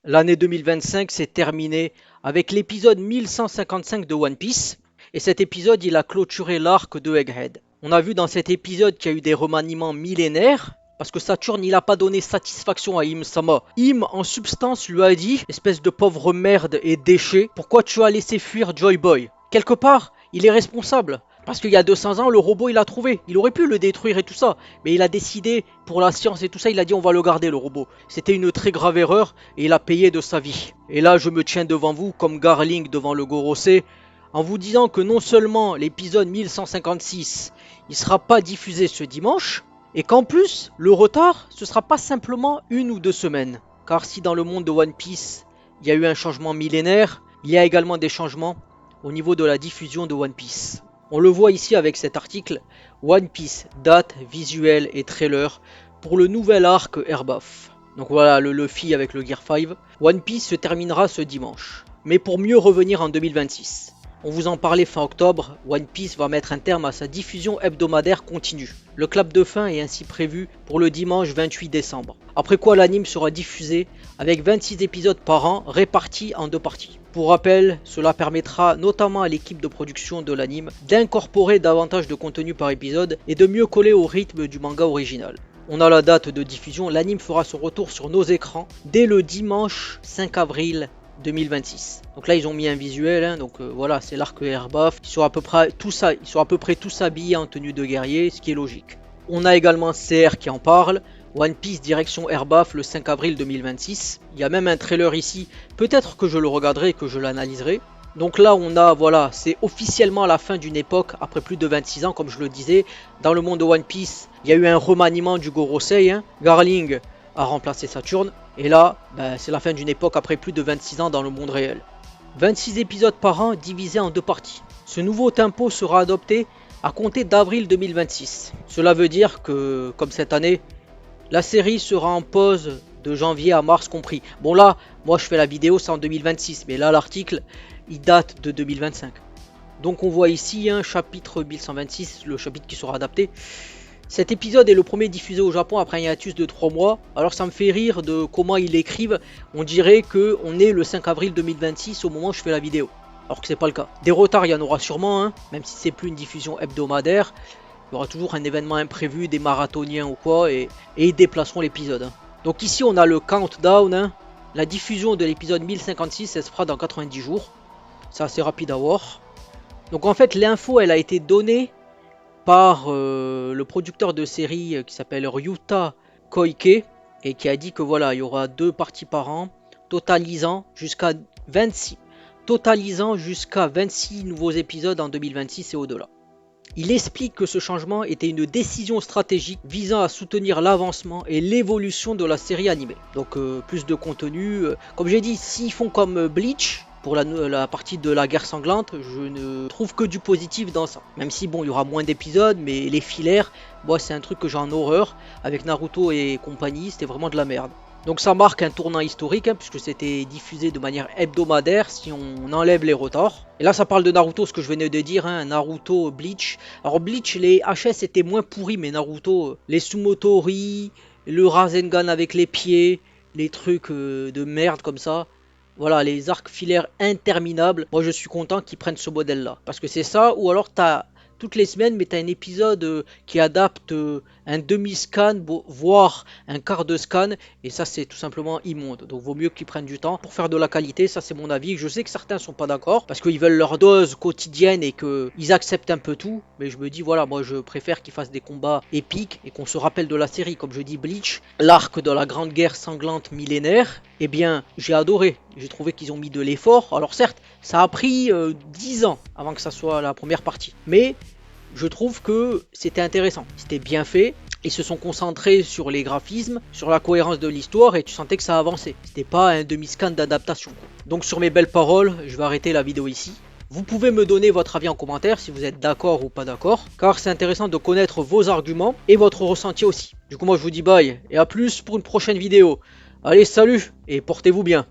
L'année 2025 s'est terminée avec l'épisode 1155 de One Piece. Et cet épisode, il a clôturé l'arc de Egghead. On a vu dans cet épisode qu'il y a eu des remaniements millénaires. Parce que Saturne, il a pas donné satisfaction à Im-sama. Im, en substance, lui a dit, espèce de pauvre merde et déchet, pourquoi tu as laissé fuir Joy Boy? Quelque part, il est responsable. Parce qu'il y a 200 ans, le robot, il a trouvé. Il aurait pu le détruire et tout ça. Mais il a décidé, pour la science et tout ça, il a dit on va le garder, le robot. C'était une très grave erreur et il a payé de sa vie. Et là, je me tiens devant vous, comme Garling devant le Gorosei, en vous disant que non seulement l'épisode 1156, il sera pas diffusé ce dimanche, et qu'en plus, le retard, ce sera pas simplement 1 ou 2 semaines. Car si dans le monde de One Piece, il y a eu un changement millénaire, il y a également des changements au niveau de la diffusion de One Piece. On le voit ici avec cet article, One Piece, date, visuel et trailer pour le nouvel arc Airbuff. Donc voilà le Luffy avec le Gear 5. One Piece se terminera ce dimanche, mais pour mieux revenir en 2026. On vous en parlait fin octobre, One Piece va mettre un terme à sa diffusion hebdomadaire continue. Le clap de fin est ainsi prévu pour le dimanche 28 décembre. Après quoi l'anime sera diffusé avec 26 épisodes par an répartis en 2 parties. Pour rappel, cela permettra notamment à l'équipe de production de l'anime d'incorporer davantage de contenu par épisode et de mieux coller au rythme du manga original. On a la date de diffusion, l'anime fera son retour sur nos écrans dès le dimanche 5 avril 2026. Donc là ils ont mis un visuel, voilà, c'est l'arc Airbuff. Ils sont à peu près tous habillés en tenue de guerrier, ce qui est logique. On a également CR qui en parle. One Piece direction Airbuff le 5 avril 2026. Il y a même un trailer ici, peut-être que je le regarderai et que je l'analyserai. Donc là on a, voilà, c'est officiellement la fin d'une époque après plus de 26 ans comme je le disais. Dans le monde de One Piece, il y a eu un remaniement du Gorosei, Garling a remplacé Saturne. Et là, c'est la fin d'une époque après plus de 26 ans dans le monde réel. 26 épisodes par an divisés en 2 parties. Ce nouveau tempo sera adopté à compter d'avril 2026. Cela veut dire que, comme cette année, la série sera en pause de janvier à mars compris. Bon là, moi je fais la vidéo, c'est en 2026, mais là l'article, il date de 2025. Donc on voit ici un chapitre 1126, le chapitre qui sera adapté. Cet épisode est le premier diffusé au Japon après un hiatus de 3 mois. Alors ça me fait rire de comment ils l'écrivent. On dirait qu'on est le 5 avril 2026 au moment où je fais la vidéo. Alors que c'est pas le cas. Des retards il y en aura sûrement, même si c'est plus une diffusion hebdomadaire. Il y aura toujours un événement imprévu, des marathoniens ou quoi, et ils déplaceront l'épisode. Donc ici on a le countdown. La diffusion de l'épisode 1056, elle se fera dans 90 jours. C'est assez rapide à voir. Donc en fait l'info elle a été donnée par le producteur de série qui s'appelle Ryuta Koike et qui a dit que voilà, il y aura 2 parties par an totalisant jusqu'à 26 nouveaux épisodes en 2026 et au-delà. Il explique que ce changement était une décision stratégique visant à soutenir l'avancement et l'évolution de la série animée. Donc plus de contenu, comme j'ai dit, s'ils font comme Bleach pour la partie de la guerre sanglante, je ne trouve que du positif dans ça. Même si bon, il y aura moins d'épisodes, mais les filaires, moi c'est un truc que j'ai en horreur. Avec Naruto et compagnie, c'était vraiment de la merde. Donc ça marque un tournant historique, puisque c'était diffusé de manière hebdomadaire si on enlève les retards. Et là ça parle de Naruto, ce que je venais de dire, Naruto, Bleach. Alors Bleach, les HS étaient moins pourris, mais Naruto, les Sumotori, le Rasengan avec les pieds, les trucs de merde comme ça. Voilà, les arcs filaires interminables. Moi, je suis content qu'ils prennent ce modèle-là. Parce que c'est ça, ou alors t'as toutes les semaines, mais t'as un épisode qui adapte un demi-scan, voire un quart de scan. Et ça, c'est tout simplement immonde. Donc, vaut mieux qu'ils prennent du temps pour faire de la qualité. Ça, c'est mon avis. Je sais que certains sont pas d'accord. Parce qu'ils veulent leur dose quotidienne et qu'ils acceptent un peu tout. Mais je me dis, voilà, moi, je préfère qu'ils fassent des combats épiques et qu'on se rappelle de la série. Comme je dis, Bleach, l'arc de la grande guerre sanglante millénaire. Eh bien, j'ai adoré. J'ai trouvé qu'ils ont mis de l'effort. Alors certes, ça a pris 10 ans avant que ça soit la première partie. Mais je trouve que c'était intéressant. C'était bien fait. Ils se sont concentrés sur les graphismes, sur la cohérence de l'histoire et tu sentais que ça avançait. C'était pas un demi-scan d'adaptation. Donc sur mes belles paroles, je vais arrêter la vidéo ici. Vous pouvez me donner votre avis en commentaire si vous êtes d'accord ou pas d'accord. Car c'est intéressant de connaître vos arguments et votre ressenti aussi. Du coup moi je vous dis bye et à plus pour une prochaine vidéo. Allez salut et portez-vous bien.